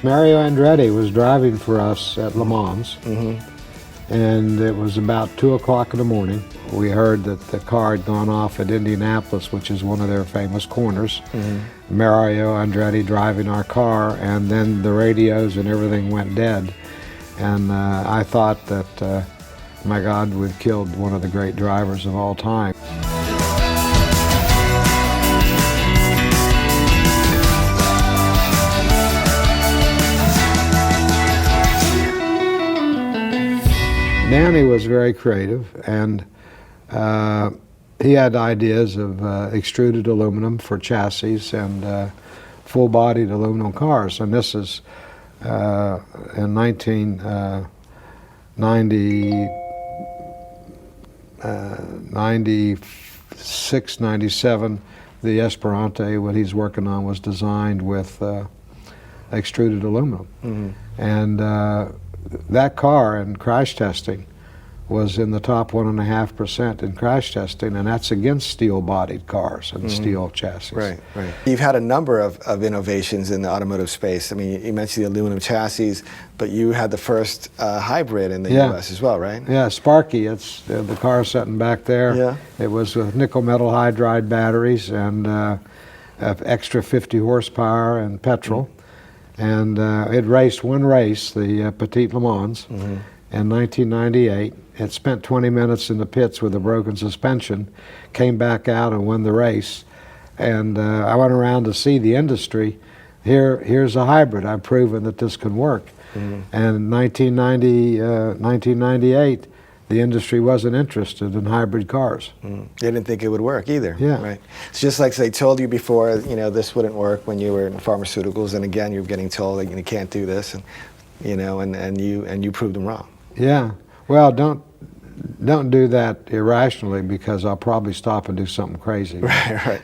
Mario Andretti was driving for us at Le Mans, and it was about 2 o'clock in the morning. We heard that the car had gone off at Indianapolis, which is one of their famous corners. Mario Andretti driving our car, and then the radios and everything went dead. And I thought that, my God, we've killed one of the great drivers of all time. Danny was very creative, and he had ideas of extruded aluminum for chassis and full-bodied aluminum cars. And this is in 1996, 97, the Esperante, what he's working on, was designed with extruded aluminum. And that car in crash testing was in the top 1.5% in crash testing, and that's against steel-bodied cars and steel chassis. Right, right. You've had a number of innovations in the automotive space. I mean, you mentioned the aluminum chassis, but you had the first hybrid in the U.S. as well, right? Yeah, Sparky. It's the car sitting back there. Yeah. It was with nickel metal hydride batteries and extra 50 horsepower and petrol. And it raced one race, the Petite Le Mans, in 1998. It spent 20 minutes in the pits with a broken suspension, came back out and won the race. And I went around to see the industry. Here's a hybrid. I've proven that this can work. And in 1998, the industry wasn't interested in hybrid cars. They didn't think it would work either. Yeah. Right. It's just like they told you before, you know, this wouldn't work when you were in pharmaceuticals, and again, you're getting told that you can't do this, and you know, and you proved them wrong. Yeah. Well, don't do that irrationally, because I'll probably stop and do something crazy. Right.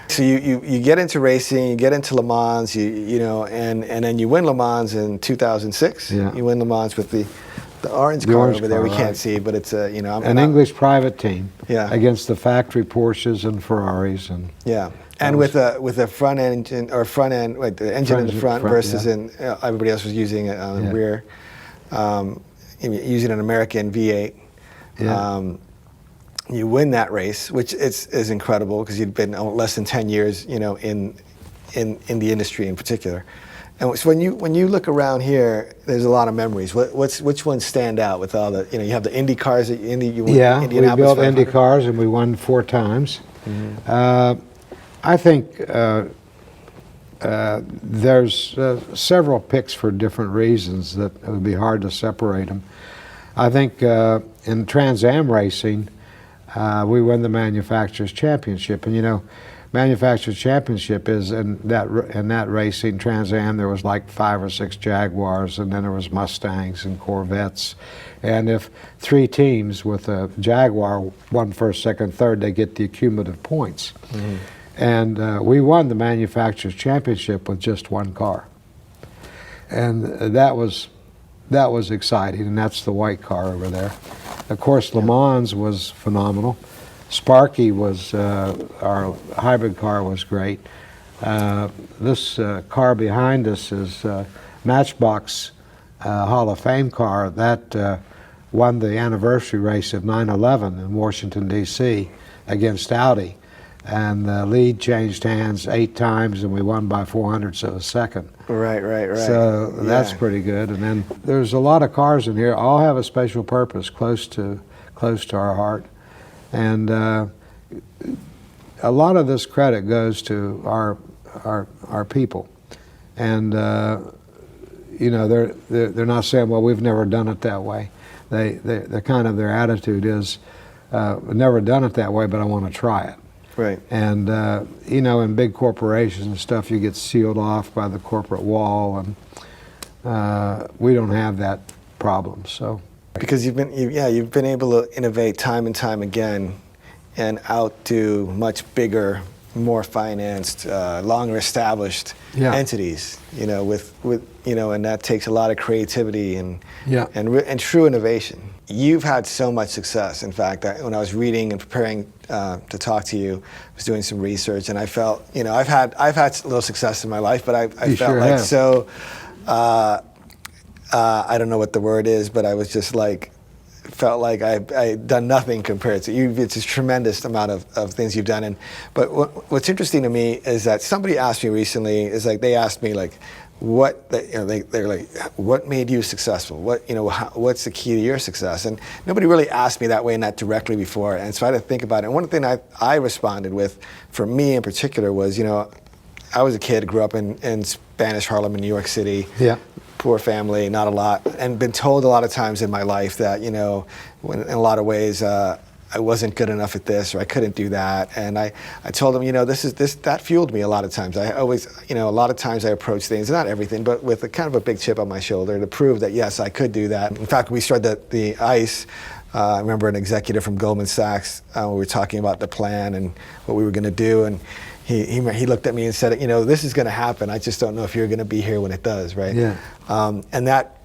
So you get into racing, you get into Le Mans, you know, and then you win Le Mans in 2006. Yeah. You win Le Mans with the orange car over there. We can't see, but it's a, you know, an English private team. Yeah. Against the factory Porsches and Ferraris and. Yeah. And with a front engine, or front end, like the engine in the front versus in everybody else was using it on the rear, using an American V8. Yeah. You win that race, which is incredible, because you'd been less than 10 years, you know, in the industry in particular. And so when you look around here, there's a lot of memories. Which ones stand out with all the, you know, you have the Indy cars that you won. Yeah, we built 500. Indy cars and we won 4 times. I think there's several picks for different reasons that it would be hard to separate them. I think in Trans Am racing, we won the Manufacturers Championship, and you know, Manufacturers Championship is in that racing. Trans Am, there was like 5 or 6 Jaguars, and then there was Mustangs and Corvettes. And if 3 teams with a Jaguar won first, second, third, they get the cumulative points. And we won the Manufacturers Championship with just 1 car, and that was exciting. And that's the white car over there. Of course, Le Mans was phenomenal. Sparky was, our hybrid car was great. This car behind us is Matchbox Hall of Fame car. That won the anniversary race of 9/11 in Washington, D.C. against Audi. And the lead changed hands 8 times, and we won by 400ths of a second. Right. So that's pretty good. And then there's a lot of cars in here. All have a special purpose, close to our heart. And a lot of this credit goes to our people. And you know, they're not saying, well, we've never done it that way. They're kind of, their attitude is, I've never done it that way, but I want to try it. Right. And you know, in big corporations and stuff, you get sealed off by the corporate wall, and we don't have that problem. So because you've been able to innovate time and time again, and outdo much bigger, more financed, longer established entities. You know, with you know, and that takes a lot of creativity and true innovation. you've had so much success. In fact, when I was reading and preparing to talk to you, I was doing some research, and I felt, I've had a little success in my life, but I felt sure like have. so. I don't know what the word is, but I was just like, felt like I'd done nothing compared to you. It's a tremendous amount of things you've done. But what's interesting to me is that somebody asked me recently, they asked me like, they're like, what made you successful? What's the key to your success? And nobody really asked me that way and that directly before. And so I had to think about it. And one thing I responded with, for me in particular, was, I was a kid, grew up in Spanish Harlem in New York City. Yeah. Poor family, not a lot, and been told a lot of times in my life that, in a lot of ways, I wasn't good enough at this, or I couldn't do that. And I told them, that fueled me a lot of times. I always, a lot of times I approach things, not everything, but with a kind of a big chip on my shoulder to prove that, yes, I could do that. In fact, we started the ICE. I remember an executive from Goldman Sachs, we were talking about the plan and what we were going to do, and he looked at me and said, this is going to happen. I just don't know if you're going to be here when it does, right? Yeah. And that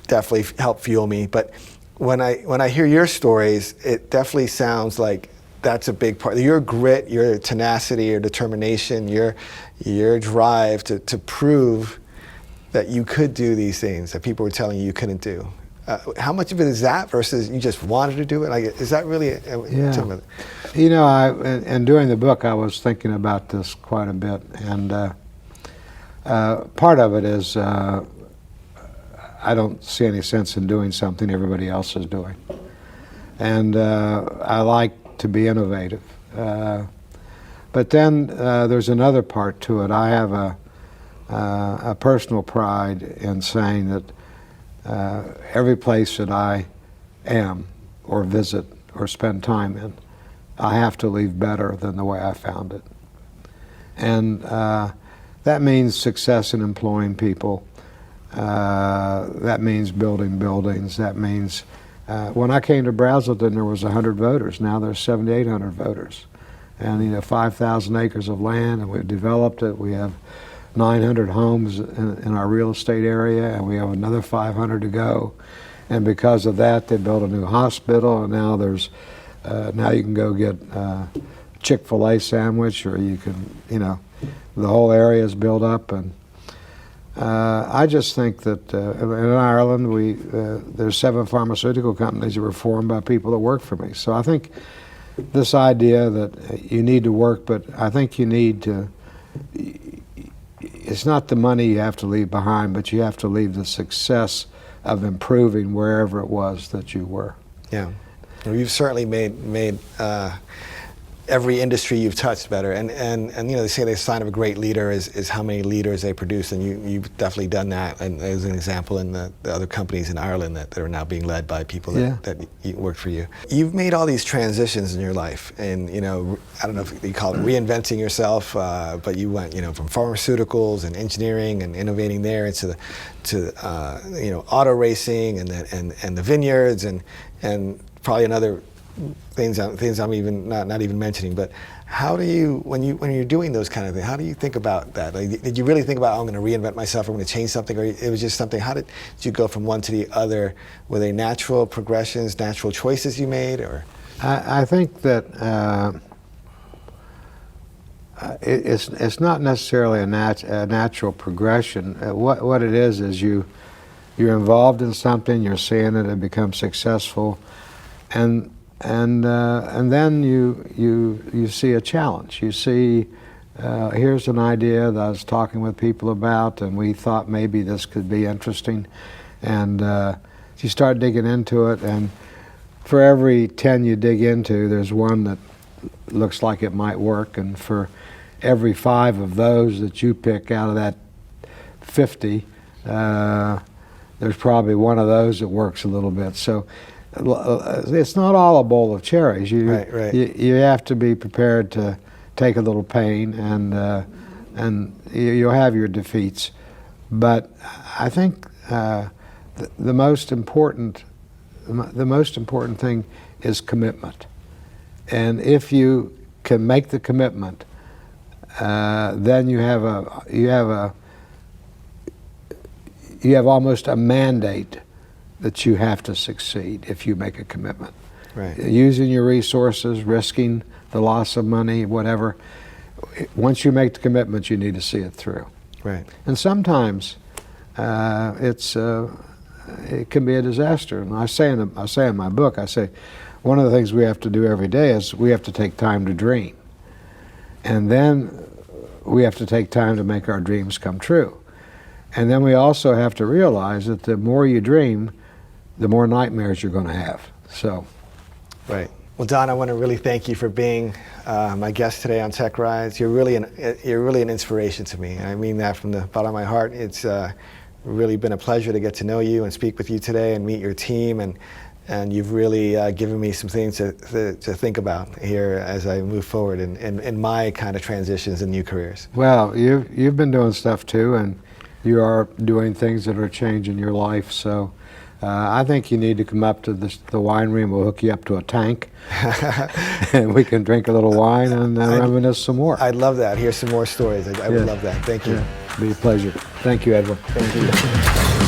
definitely helped fuel me. But when I hear your stories, it definitely sounds like that's a big part. Your grit, your tenacity, your determination, your drive to prove that you could do these things that people were telling you couldn't do. How much of it is that versus you just wanted to do it? Like, is that really? Yeah. In doing the book, I was thinking about this quite a bit, and part of it is I don't see any sense in doing something everybody else is doing, and I like to be innovative. But then there's another part to it. I have a personal pride in saying that every place that I am or visit or spend time in, I have to leave better than the way I found it. And that means success in employing people. That means building buildings. That means when I came to Brazelton, there was 100 voters. Now there's 7,800 voters. And 5,000 acres of land, and we've developed it. We have 900 homes in our real estate area, and we have another 500 to go. And because of that, they built a new hospital, and now there's now you can go get a Chick-fil-A sandwich, or you can, the whole area is built up. And I just think that in Ireland, there's 7 pharmaceutical companies that were formed by people that work for me. So I think this idea that you need to work, but I think you need to, it's not the money you have to leave behind, but you have to leave the success of improving wherever it was that you were. Yeah. Well, you've certainly made every industry you've touched better. And they say the sign of a great leader is how many leaders they produce, and you've definitely done that. And as an example, in the other companies in Ireland that are now being led by people that work for you. You've made all these transitions in your life, and I don't know if you call it reinventing yourself, but you went from pharmaceuticals and engineering and innovating there into auto racing and the vineyards and probably another things I'm even not even mentioning. But how do you, when you're doing those kind of things, how do you think about that? Like, did you really think about, I'm going to reinvent myself, I'm going to change something, or it was just something? How did you go from one to the other? Were they natural progressions, natural choices you made, or? I think that it's not necessarily a natural progression. What it is you're involved in something, you're seeing it, it becomes successful, and then you see a challenge. You see, here's an idea that I was talking with people about, and we thought maybe this could be interesting, and you start digging into it, and for every 10 you dig into, there's one that looks like it might work, and for every 5 of those that you pick out of that 50, there's probably one of those that works a little bit. So it's not all a bowl of cherries. Right. You have to be prepared to take a little pain, and you'll have your defeats. But I think the most important thing is commitment. And if you can make the commitment, then you have almost a mandate that you have to succeed if you make a commitment. Right. Using your resources, risking the loss of money, whatever. Once you make the commitment, you need to see it through. Right. And sometimes it can be a disaster. And I say in my book, I say, one of the things we have to do every day is we have to take time to dream. And then we have to take time to make our dreams come true. And then we also have to realize that the more you dream, the more nightmares you're going to have. So. Right. Well, Don, I want to really thank you for being my guest today on Techrides. You're really an inspiration to me. And I mean that from the bottom of my heart. It's really been a pleasure to get to know you and speak with you today and meet your team. And you've really given me some things to think about here as I move forward in my kind of transitions and new careers. Well, you've been doing stuff too, and you are doing things that are changing your life. So I think you need to come up to the winery, and we'll hook you up to a tank, and we can drink a little wine and reminisce some more. I'd love that. Hear some more stories. I would love that. Thank you. Yeah, it'd be a pleasure. Thank you, Edwin. Thank you.